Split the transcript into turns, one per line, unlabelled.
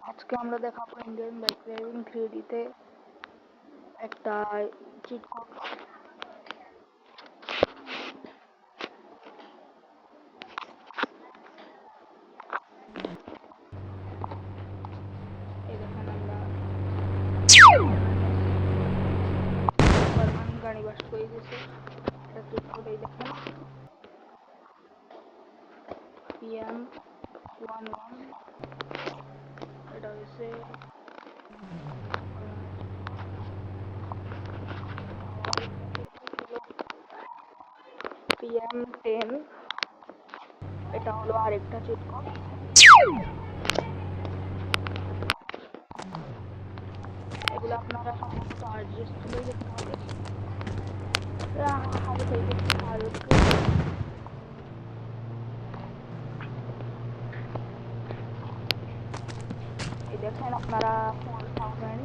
আজকে আমরা দেখাবো ইন্ডিয়ান বাইক ড্রাইভিং 3D তে একটা চিট কোড। এই দেখেন আমরা পারমান গাড়ি বাস করে গেছে। এটা চিট কোড এই দেখেন PM11। এটা হচ্ছে PM10। এটা হলো আরেকটা চিট কোড। এগুলো আপনারা সম্ভবত আরজিএস তুলেই দেখতে পাবেন। এই দেখেন আপনারা 4000